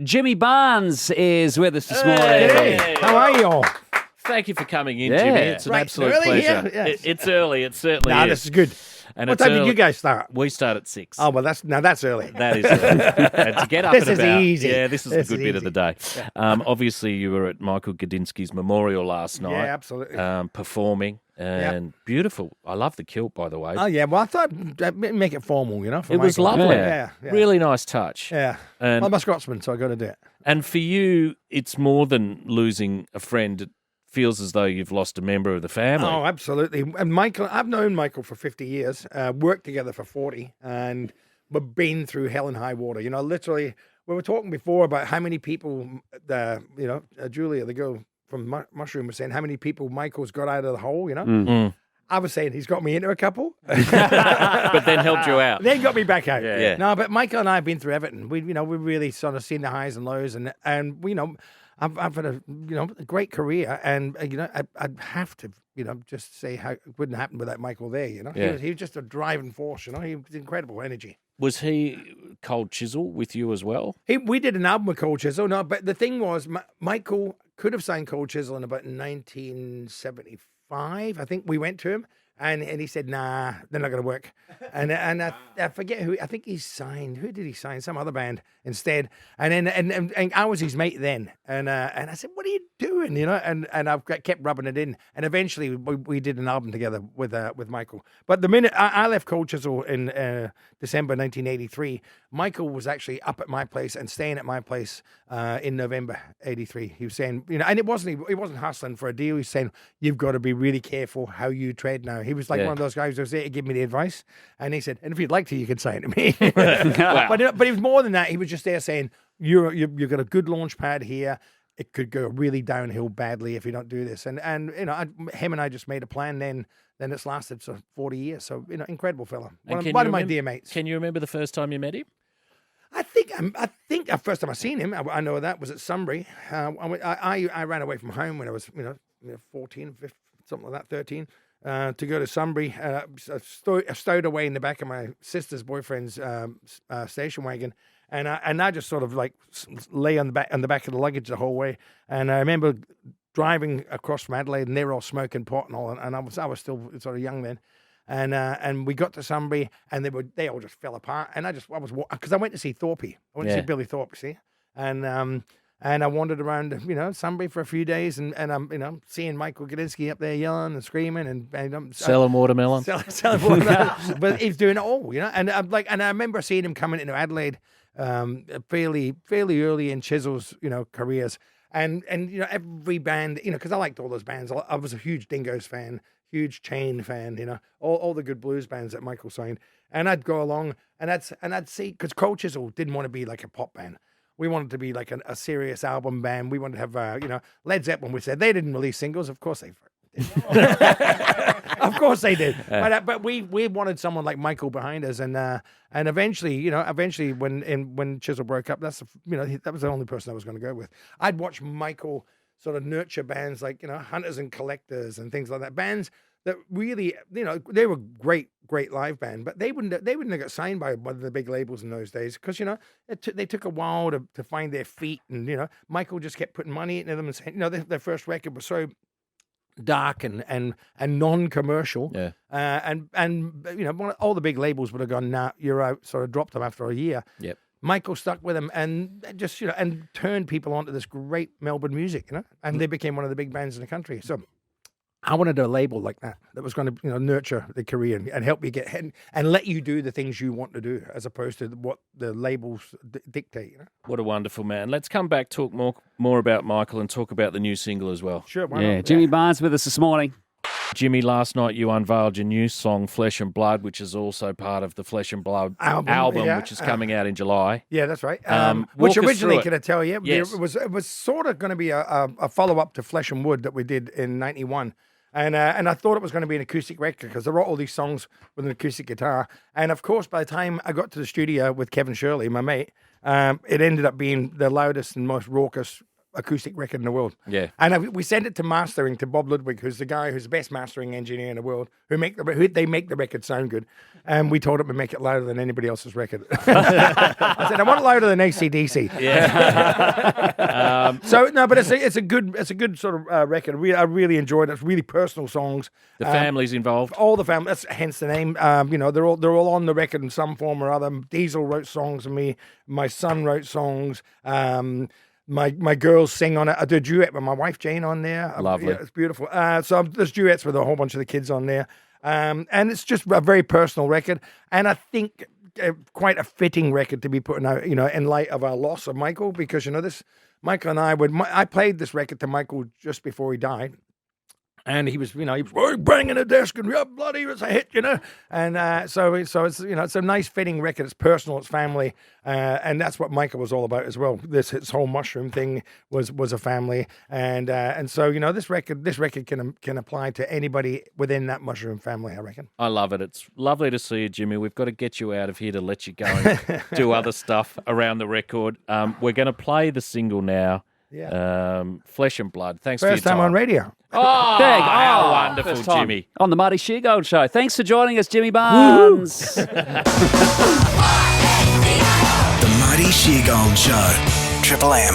Jimmy Barnes is with us this morning. Hey, how are you all? Thank you for coming in, Yeah. Jimmy. It's an Right, absolute early pleasure. here? Yes. It's early. It certainly Nah, is. this is good. And What it's time did early. you guys start? We start at 6. Oh, well, that's early. That is early. And to get up This and is about. easy. Yeah, this is This the good is bit of the day. Obviously, you were at Michael Gudinski's memorial last night. Yeah, absolutely. Performing. And beautiful. I love the kilt, by the way. Oh, yeah. Well, I thought I'd make it formal, you know. For It was Michael. lovely. Yeah. Really nice touch. Yeah. And, I'm a Scotsman, so I got to do it. and for you, it's more than losing a friend. It feels as though you've lost a member of the family. Oh, absolutely. And Michael, I've known Michael for 50 years, worked together for 40, and we've been through hell and high water. You know, literally, we were talking before about how many people, Julia, the girl from Mushroom, was saying how many people Michael's got out of the hole, you know? Mm. I was saying he's got me into a couple. But then helped you out. They got me back out. Yeah. No, but Michael and I have been through everything. We really sort of seen the highs and lows, and I've had a great career, and I'd have to just say how it wouldn't happen without Michael there. You know, Yeah. he was just a driving force. You know, he was incredible energy. Was he Cold Chisel with you as well? We did an album with Cold Chisel. No, but the thing was, Michael could have signed Cold Chisel in about 1975. I think we went to him. And he said, nah, they're not going to work. And I forget who. I think he signed. Who did he sign? Some other band instead. And then and I was his mate then. And I said, what are you doing? You know. And I've kept rubbing it in. And eventually we did an album together with Michael. But the minute I left Cold Chisel in December 1983, Michael was actually up at my place and staying at my place in November '83. He was saying, and it wasn't hustling for a deal. He was saying, you've got to be really careful how you tread now. He was like one of those guys who was there to give me the advice. And he said, and if you'd like to, you can say it to me. But he was more than that. He was just there saying, you've got a good launch pad here. It could go really downhill badly if you don't do this. And him and I just made a plan then. Then it's lasted for 40 years. So, incredible fella. One of my dear mates. Can you remember the first time you met him? I think the first time I seen him, I know that was at Sunbury. I ran away from home when I was 14, 15, something like that, 13. To go to Sunbury, stowed away in the back of my sister's boyfriend's station wagon, and I just sort of like lay on the back of the luggage the whole way. And I remember driving across from Adelaide, and they were all smoking pot and all, and I was still sort of young then. And we got to Sunbury, and they all just fell apart. And I was because I went to see Thorpe. I went to see Billy Thorpe, see, and I wandered around, Sunbury for a few days, and I'm seeing Michael Gudinski up there yelling and screaming and Selling watermelon. selling watermelon. But he's doing it all, And I remember seeing him coming into Adelaide, fairly early in Chisel's, careers, and every band, because I liked all those bands. I was a huge Dingoes fan, huge Chain fan, all the good blues bands that Michael signed, and I'd go along and I'd see, because Cold Chisel didn't want to be like a pop band. We wanted to be like a serious album band. We wanted to have, Led Zeppelin. We said they didn't release singles. Of course they did. Of course they did. But we wanted someone like Michael behind us, and eventually, when Chisel broke up, that was the only person I was going to go with. I'd watch Michael sort of nurture bands like Hunters and Collectors and things like that. Bands that really, they were great live band, but they wouldn't have got signed by one of the big labels in those days because they took a while to find their feet, and Michael just kept putting money into them and saying, their first record was so dark and non-commercial, and all the big labels would have gone, nah, you're out, sort of dropped them after a year. Yep. Michael stuck with them and just and turned people onto this great Melbourne music, and they became one of the big bands in the country. So I wanted a label like that was going to nurture the career and help you get and let you do the things you want to do as opposed to what the labels dictate. What a wonderful man. Let's come back, talk more about Michael and talk about the new single as well. Sure, why not? Jimmy Barnes with us this morning. Jimmy, last night you unveiled your new song, Flesh and Blood, which is also part of the Flesh and Blood album which is coming out in July. Yeah, that's right. Walk Which us originally, through it. can I tell you, Yes. it was sort of going to be a follow-up to Flesh and Wood that we did in '91. And I thought it was going to be an acoustic record because I wrote all these songs with an acoustic guitar. And of course, by the time I got to the studio with Kevin Shirley, my mate, it ended up being the loudest and most raucous acoustic record in the world. Yeah. And we sent it to mastering to Bob Ludwig, who's the guy who's the best mastering engineer in the world, who they make the record sound good. And we told him to make it louder than anybody else's record. I said, I want it louder than AC/DC. Yeah. So no, but it's a good sort of record. I really enjoyed it. It's really personal songs. The family's involved. All the family. That's hence the name. They're all on the record in some form or other. Diesel wrote songs for me. My son wrote songs. My girls sing on it. I do a duet with my wife Jane on there. Lovely. It's beautiful. So there's duets with a whole bunch of the kids on there. And it's just a very personal record. And I think quite a fitting record to be putting out, in light of our loss of Michael, because, Michael and I played this record to Michael just before he died. And he was banging the desk and bloody, it's a hit, And so it's it's a nice fitting record. It's personal, it's family, and that's what Michael was all about as well. His whole mushroom thing was a family, and so this record can apply to anybody within that mushroom family. I reckon. I love it. It's lovely to see you, Jimmy. We've got to get you out of here to let you go and do other stuff around the record. We're going to play the single now. Yeah. Flesh and Blood. Thanks for your First time on radio. Oh, how wonderful, First time Jimmy. on the Marty Sheargold Show. Thanks for joining us, Jimmy Barnes. The Marty Sheargold Show. Triple M.